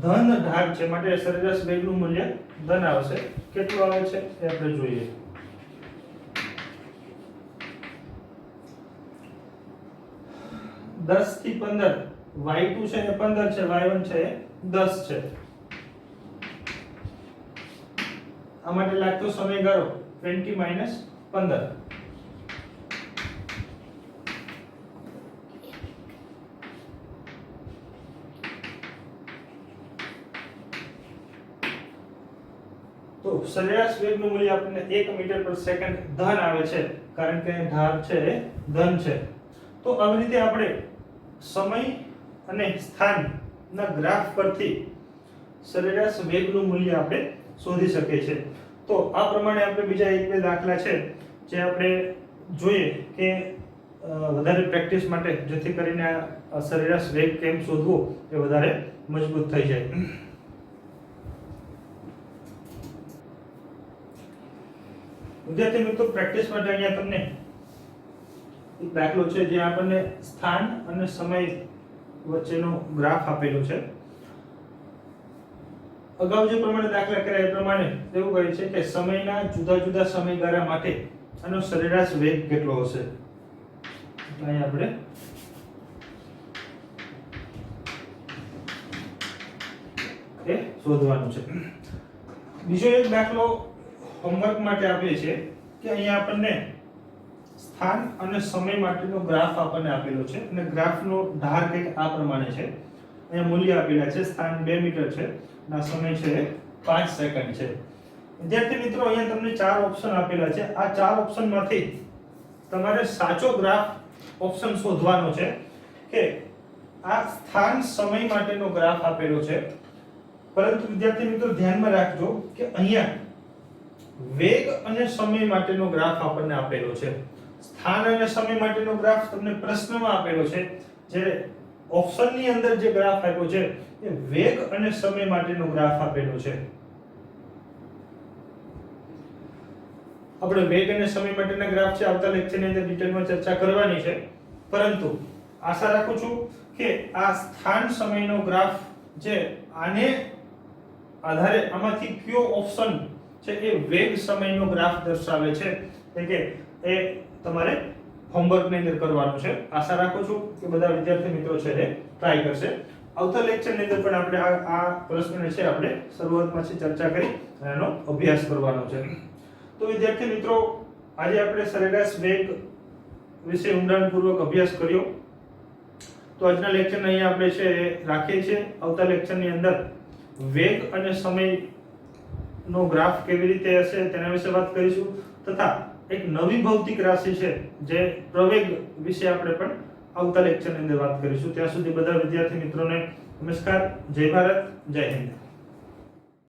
ધન ઢાળ છે, માટે સરેરાશ વેગનું મૂલ્ય ધન આવશે. કેટલું આવે છે એ આપણે જોઈએ. દસ થી 15 y2 છે એ 15 છે, y1 છે એ 10 છે. આ માટે લાગતો સમયગાળો 20 - 15. તો સરેરાશ વેગનું મૂલ્ય આપણને 1 મીટર પર સેકન્ડ ધન આવે છે, કારણ કે ધાર છે એ ધન છે. તો આવી રીતે આપણે સમય અને સ્થાનના ગ્રાફ પરથી સરેરાશ વેગનું મૂલ્ય આપણે શોધી શકીએ છીએ. તો આ પ્રમાણે આપણે બીજા એક બે દાખલા છે જે આપણે જોઈએ કે વધારે પ્રેક્ટિસ માટે, જેથી કરીને આ સરેરાશ વેગ કેમ શોધવો એ વધારે મજબૂત થઈ જાય. વિદ્યાર્થી મિત્રો, પ્રેક્ટિસ માટે અહીંયા તમને એક દાખલો છે જે આપણને સ્થાન અને સમય વચ્ચેનો ગ્રાફ આપેલો છે. અગાઉ જે પ્રમાણે દાખલા કર્યા એ પ્રમાણે એવું કહે છે કે સમયના જુદા જુદા સમયગાળા માટે આનો સરેરાશ વેગ કેટલો હશે. અહીં આપણે એ શોધવાનું છે. બીજો એક દાખલો હોમવર્ક માટે આપે છે કે અહીંયા આપણને સ્થાન અને સમય માટેનો ગ્રાફ આપણને આપેલો છે અને ગ્રાફનો ધાર કંઈક આ પ્રમાણે છે. અહીંયા મૂલ્ય આપેલા છે. સ્થાન 2 મીટર છે, ના સમય છે 5 સેકન્ડ છે. વિદ્યાર્થી મિત્રો, અહીંયા તમને 4 ઓપ્શન આપેલા છે. આ 4 ઓપ્શનમાંથી તમારે સાચો ગ્રાફ ઓપ્શન શોધવાનો છે કે આ સ્થાન સમય માટેનો ગ્રાફ આપેલો છે. પરંતુ વિદ્યાર્થી મિત્રો, ધ્યાનમાં રાખજો કે અહીંયા વેગ અને સમય માટેનો ગ્રાફ આપણને આપેલો છે. સ્થાન અને સમય માટેનો ગ્રાફ તમને પ્રશ્નમાં આપેલો છે, જ્યારે ઓપ્શનની અંદર જે ગ્રાફ આપ્યો છે એ વેગ અને સમય માટેનો ગ્રાફ આપેલો છે. આપણે વેગ અને સમય માટેના ગ્રાફ છે આવતા લેક્ચરની અંદર ડિટેલમાં ચર્ચા કરવાની છે, પરંતુ આશા રાખું છું કે આ સ્થાન સમયનો ગ્રાફ જે આને આધારે આમાંથી કયો ઓપ્શન છે એ વેગ સમયનો ગ્રાફ દર્શાવે છે કે એ તમારે હોમવર્કની અંદર કરવાનું છે. આશા રાખું છું કે બધા વિદ્યાર્થી મિત્રો છે એ ટ્રાય કરશે. આવતા લેક્ચરની અંદર પણ આપણે આ પ્રશ્નને છે આપણે શરૂઆતમાં છે ચર્ચા કરી અને એનો અભ્યાસ કરવાનો છે. તો વિદ્યાર્થી મિત્રો, આજે આપણે સરેરાશ વેગ વિશે ઊંડાણપૂર્વક અભ્યાસ કર્યો. તો આજના લેક્ચરને અહીંયા આપણે છે રાખીએ છીએ. આવતા લેક્ચરની અંદર વેગ અને સમયનો ગ્રાફ કેવી રીતે હશે તેના વિશે વાત કરીશું, તથા એક નવી ભૌતિક રાશિ છે જે પ્રવેગ વિશે આપણે પણ આવતા લેક્ચરની અંદર વાત કરીશું. ત્યાં સુધી બધા વિદ્યાર્થી મિત્રોને નમસ્કાર, જય ભારત, જય હિન્દ.